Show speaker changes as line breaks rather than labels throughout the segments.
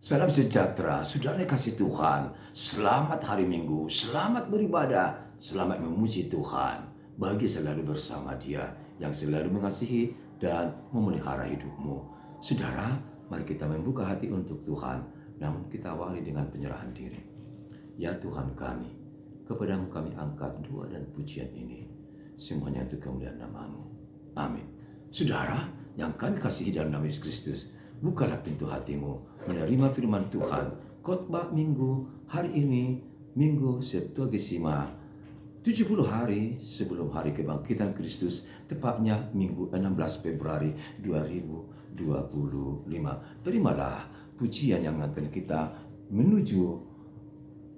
Salam sejahtera, saudara yang kasih Tuhan. Selamat hari Minggu, selamat beribadah, selamat memuji Tuhan. Bahagia selalu bersama Dia yang selalu mengasihi dan memelihara hidupmu. Saudara, mari kita membuka hati untuk Tuhan, namun kita awali dengan penyerahan diri. Ya Tuhan kami, kepadamu kami angkat doa dan pujian ini. Semuanya untuk kemuliaan nama-Mu. Amin. Saudara yang kami kasihi dalam nama Yesus Kristus, bukalah pintu hatimu menerima firman Tuhan. Khotbah Minggu hari ini, Minggu Septuagesima, 70 hari sebelum hari kebangkitan Kristus, tepatnya Minggu 16 Februari 2025. Terimalah pujian yang mengantar kita menuju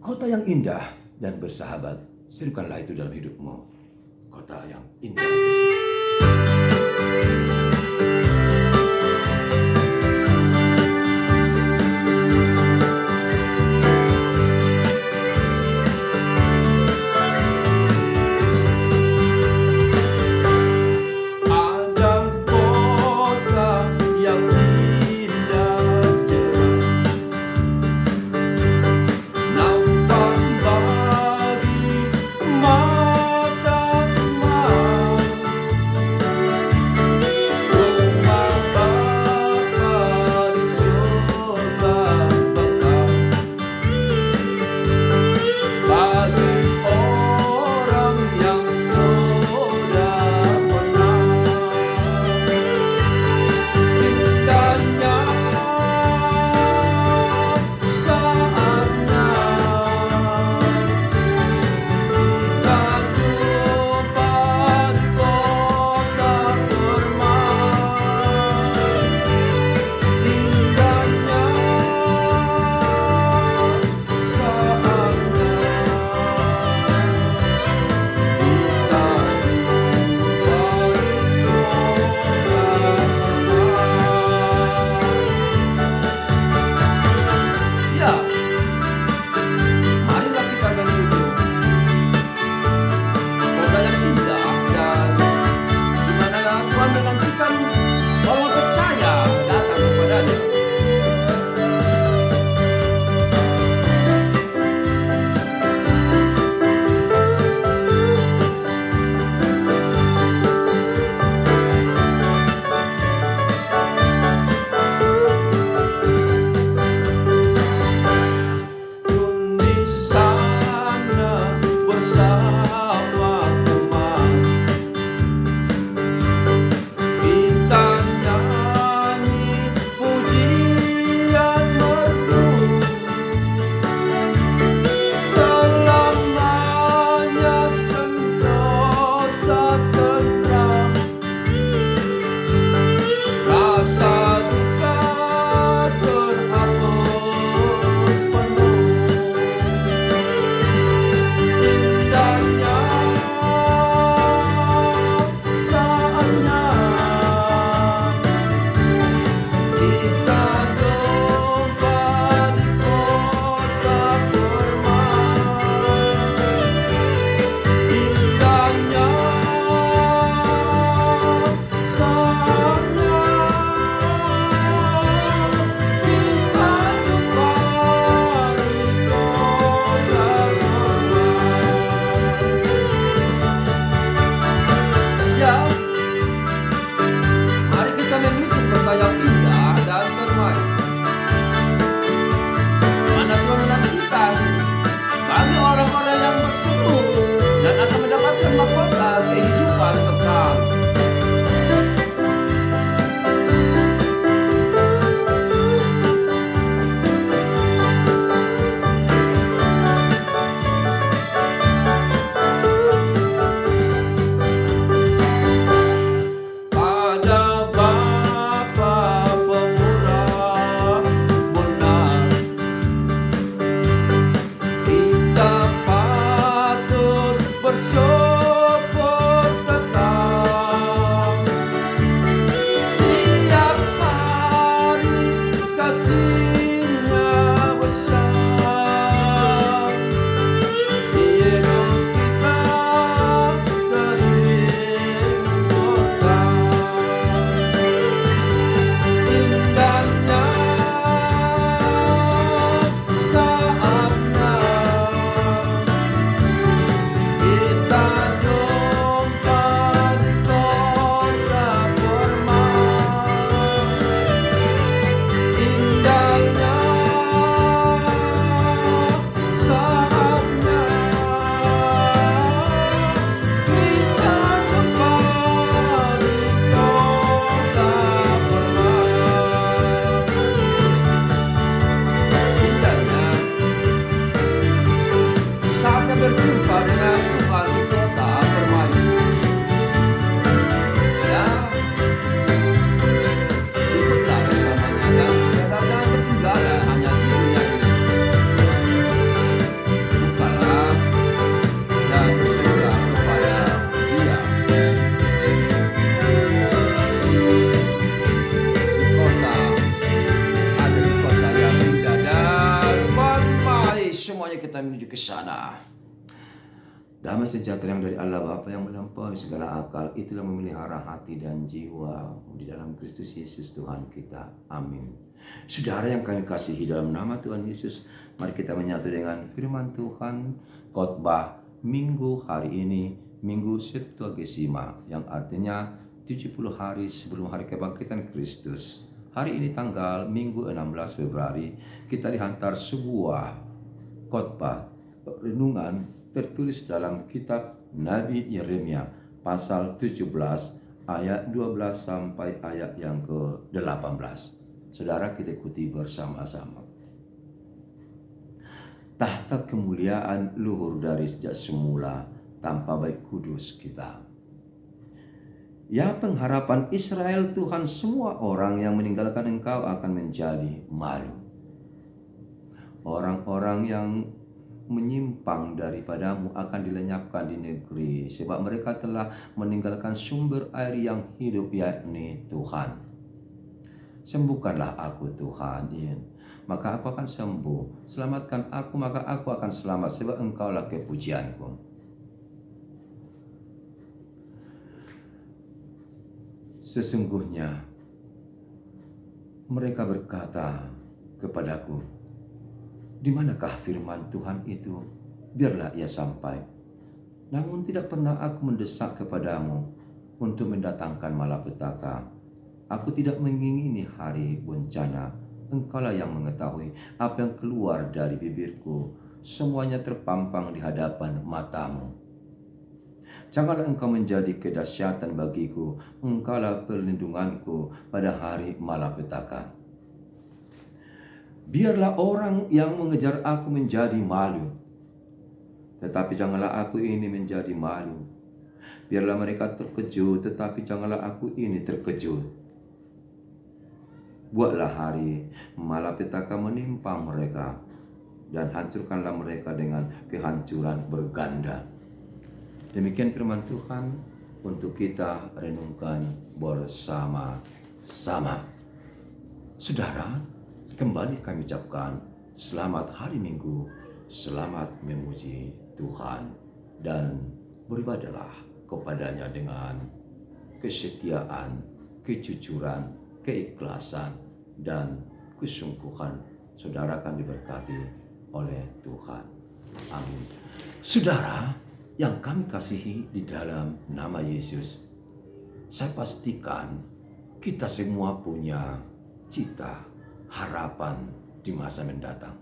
kota yang indah dan bersahabat. Serukanlah itu dalam hidupmu. Kota yang indah dan bersahabat. kita menuju ke sana. Damai sejahtera yang dari Allah Bapa yang melampaui segala akal, itulah memelihara hati dan jiwa di dalam Kristus Yesus Tuhan kita. Amin. Saudara yang kami kasihi, dalam nama Tuhan Yesus, mari kita menyatu dengan firman Tuhan khotbah Minggu hari ini, Minggu Septuagesima, yang artinya 70 hari sebelum hari kebangkitan Kristus. Hari ini tanggal Minggu 16 Februari, kita dihantar sebuah khotbah renungan tertulis dalam kitab Nabi Yeremia pasal 17 ayat 12 sampai ayat yang ke-18. Saudara, kita ikuti bersama-sama. Tahta kemuliaan luhur dari sejak semula, tanpa baik kudus kita. Ya pengharapan Israel, Tuhan, semua orang yang meninggalkan Engkau akan menjadi malu. Orang-orang yang menyimpang daripadamu akan dilenyapkan di negeri, sebab mereka telah meninggalkan sumber air yang hidup, yakni Tuhan. Sembuhkanlah aku, Tuhan, maka aku akan sembuh. Selamatkan aku, maka aku akan selamat, sebab Engkaulah kepujianku. Sesungguhnya mereka berkata kepadaku, di manakah firman Tuhan itu? Biarlah ia sampai. Namun tidak pernah aku mendesak kepadamu untuk mendatangkan malapetaka. Aku tidak mengingini hari bencana. Engkaulah yang mengetahui apa yang keluar dari bibirku. Semuanya terpampang di hadapan matamu. Janganlah engkau menjadi kedahsyatan bagiku. Engkaulah perlindunganku pada hari malapetaka. Biarlah orang yang mengejar aku menjadi malu, tetapi janganlah aku ini menjadi malu. Biarlah mereka terkejut, tetapi janganlah aku ini terkejut. Buatlah hari malapetaka menimpa mereka, dan hancurkanlah mereka dengan kehancuran berganda. Demikian firman Tuhan untuk kita renungkan bersama-sama. Saudara, kembali kami ucapkan selamat hari Minggu, selamat memuji Tuhan, dan beribadahlah kepadanya dengan kesetiaan, kejujuran, keikhlasan, dan kesungguhan. Saudara akan diberkati oleh Tuhan. Amin. Saudara yang kami kasihi di dalam nama Yesus, saya pastikan kita semua punya cita, harapan di masa mendatang.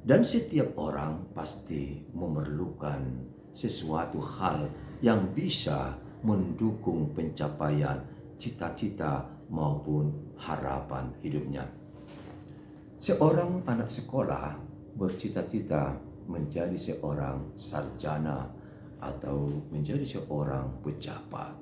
Dan setiap orang pasti memerlukan sesuatu hal yang bisa mendukung pencapaian cita-cita maupun harapan hidupnya. Seorang anak sekolah bercita-cita menjadi seorang sarjana atau menjadi seorang pejabat.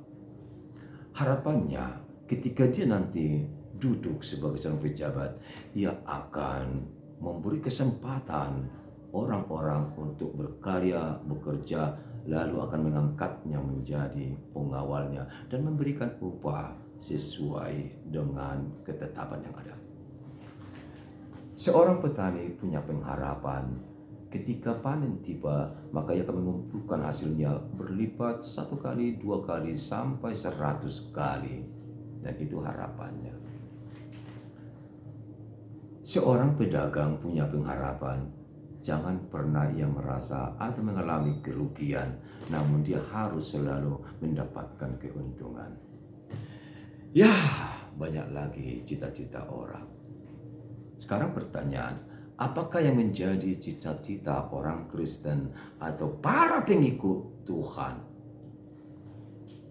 Harapannya ketika dia nanti duduk sebagai seorang pejabat, ia akan memberi kesempatan orang-orang untuk berkarya, bekerja, lalu akan mengangkatnya menjadi pengawalnya dan memberikan upah sesuai dengan ketetapan yang ada. Seorang petani punya pengharapan, ketika panen tiba, maka ia akan mengumpulkan hasilnya berlipat 1 kali, 2 kali, sampai 100 kali. Dan itu harapannya. Seorang pedagang punya pengharapan, jangan pernah ia merasa atau mengalami kerugian, namun dia harus selalu mendapatkan keuntungan. Ya, banyak lagi cita-cita orang. Sekarang pertanyaan, apakah yang menjadi cita-cita orang Kristen atau para pengikut Tuhan?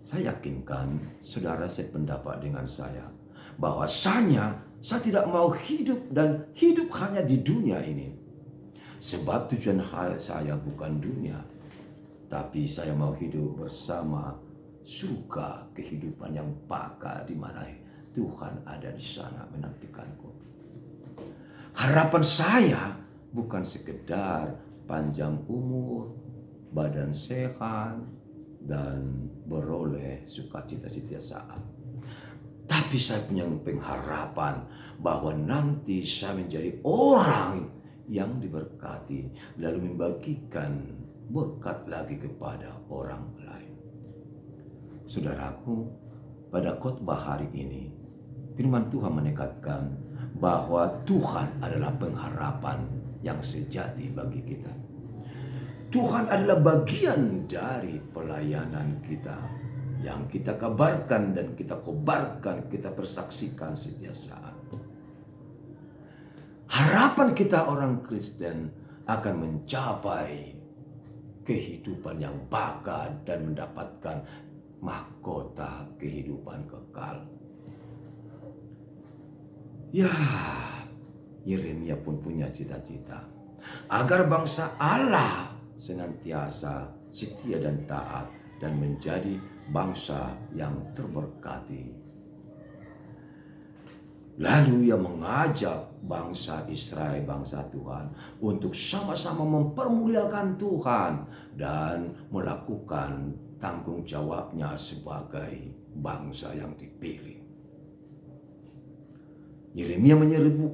Saya yakinkan saudara sependapat dengan saya, bahwasanya saya tidak mau hidup dan hidup hanya di dunia ini. Sebab tujuan saya bukan dunia, tapi saya mau hidup bersama surga, kehidupan yang baka di mana Tuhan ada di sana menantikanku. Harapan saya bukan sekedar panjang umur, badan sehat, dan beroleh sukacita setiap saat. Tapi saya punya pengharapan bahwa nanti saya menjadi orang yang diberkati, lalu membagikan berkat lagi kepada orang lain. Saudaraku, pada khotbah hari ini, firman Tuhan menekankan bahwa Tuhan adalah pengharapan yang sejati bagi kita. Tuhan adalah bagian dari pelayanan kita yang kita kabarkan dan kita kobarkan, kita persaksikan setiap saat. Harapan kita orang Kristen akan mencapai kehidupan yang bakal dan mendapatkan mahkota kehidupan kekal. Ya, Yeremia pun punya cita-cita agar bangsa Allah senantiasa setia dan taat dan menjadi bangsa yang terberkati. Lalu ia mengajak bangsa Israel, bangsa Tuhan, untuk sama-sama mempermuliakan Tuhan dan melakukan tanggung jawabnya sebagai bangsa yang dipilih. Yeremia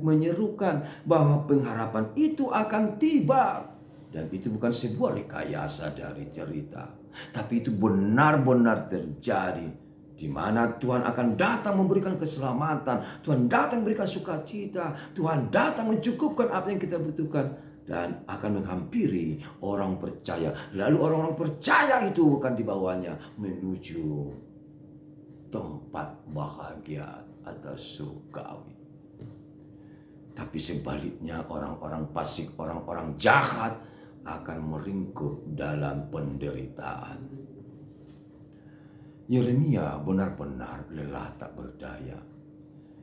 menyerukan bahwa pengharapan itu akan tiba. Dan itu bukan sebuah rekayasa dari cerita, tapi itu benar-benar terjadi, di mana Tuhan akan datang memberikan keselamatan, Tuhan datang memberikan sukacita, Tuhan datang mencukupkan apa yang kita butuhkan, dan akan menghampiri orang percaya. Lalu orang-orang percaya itu akan dibawanya menuju tempat bahagia atau surgawi. Tapi sebaliknya orang-orang fasik, orang-orang jahat akan meringkuk dalam penderitaan. Yeremia benar-benar lelah tak berdaya.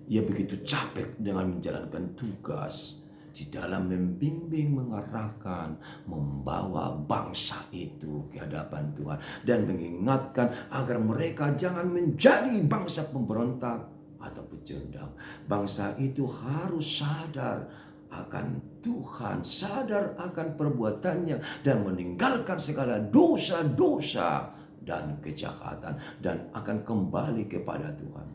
Ia begitu capek dengan menjalankan tugas di dalam membimbing, mengarahkan, membawa bangsa itu ke hadapan Tuhan dan mengingatkan agar mereka jangan menjadi bangsa pemberontak atau pecundang. Bangsa itu harus sadar akan Tuhan, sadar akan perbuatannya dan meninggalkan segala dosa-dosa dan kejahatan dan akan kembali kepada Tuhan.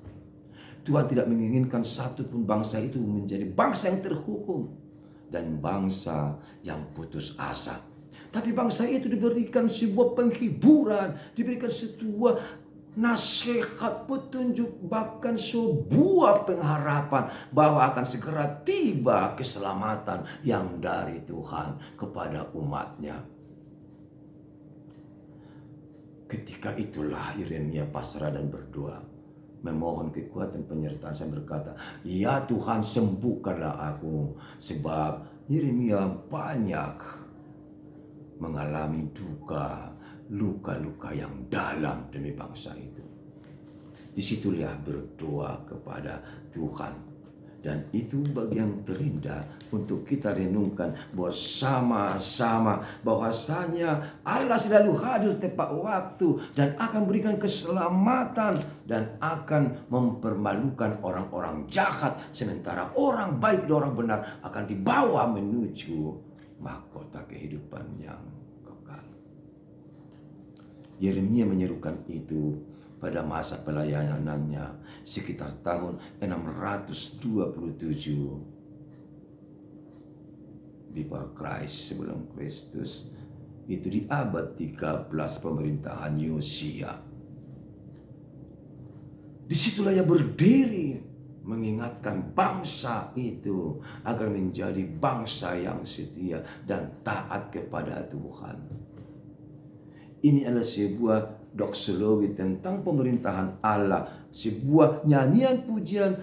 Tuhan tidak menginginkan satupun bangsa itu menjadi bangsa yang terhukum dan bangsa yang putus asa. Tapi bangsa itu diberikan sebuah penghiburan, diberikan sebuah nasihat, petunjuk, bahkan sebuah pengharapan bahwa akan segera tiba keselamatan yang dari Tuhan kepada umatnya. Ketika itulah Yeremia pasrah dan berdoa, memohon kekuatan penyertaan. Saya berkata, ya Tuhan, sembuhkanlah aku, sebab Yeremia banyak mengalami duka, luka-luka yang dalam demi bangsa itu. Disitulah berdoa kepada Tuhan. Dan itu bagian terindah untuk kita renungkan bersama-sama bahwasanya Allah selalu hadir tepat waktu dan akan berikan keselamatan dan akan mempermalukan orang-orang jahat, sementara orang baik dan orang benar akan dibawa menuju mahkota kehidupan yang kekal. Yeremia menyerukan itu pada masa pelayanannya sekitar tahun 627 before Christ, sebelum Kristus. Itu di abad 13 pemerintahan Yosia. Disitulah ia berdiri mengingatkan bangsa itu agar menjadi bangsa yang setia dan taat kepada Tuhan. Ini adalah sebuah doksologi tentang pemerintahan Allah, sebuah nyanyian pujian,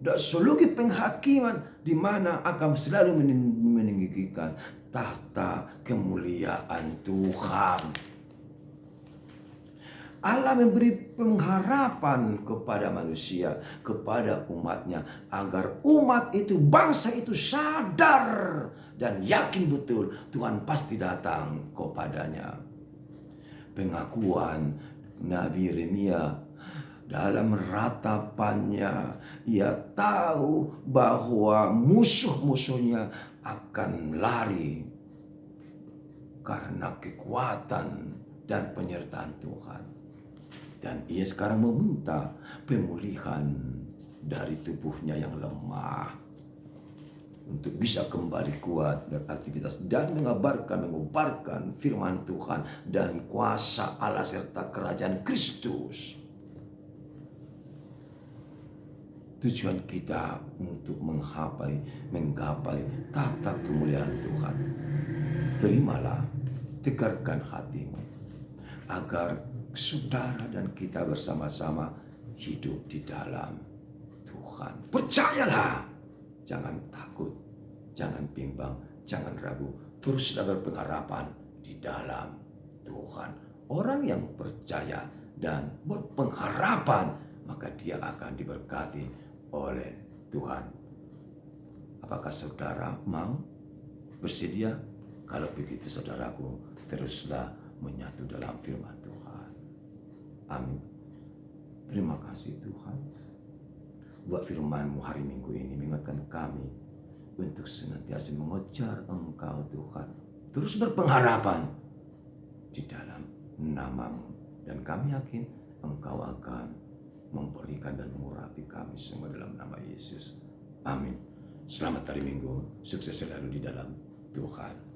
doksologi penghakiman di mana akan selalu meninggikan tahta kemuliaan Tuhan. Allah memberi pengharapan kepada manusia, kepada umatnya, agar umat itu, bangsa itu sadar dan yakin betul Tuhan pasti datang kepadanya. Pengakuan Nabi Yeremia dalam ratapannya, ia tahu bahwa musuh-musuhnya akan lari karena kekuatan dan penyertaan Tuhan. Dan ia sekarang meminta pemulihan dari tubuhnya yang lemah. untuk bisa kembali kuat beraktivitas dan mengobarkan firman Tuhan dan kuasa Allah serta kerajaan Kristus. Tujuan kita untuk menggapai tata kemuliaan Tuhan. Terimalah, tegarkan hatimu, agar saudara dan kita bersama-sama hidup di dalam Tuhan. Percayalah, jangan takut, jangan bimbang, jangan ragu. Teruslah berpengharapan di dalam Tuhan. Orang yang percaya dan berpengharapan, maka dia akan diberkati oleh Tuhan. Apakah saudara mau bersedia? Kalau begitu saudaraku, teruslah menyatu dalam firman Tuhan. Amin. Terima kasih Tuhan. Buat firman-Mu hari Minggu ini mengingatkan kami untuk senantiasa mengejar Engkau Tuhan. Terus berpengharapan di dalam nama-Mu. Dan kami yakin Engkau akan memberikan dan mengurapi kami semua dalam nama Yesus. Amin. Selamat hari Minggu. Sukses selalu di dalam Tuhan.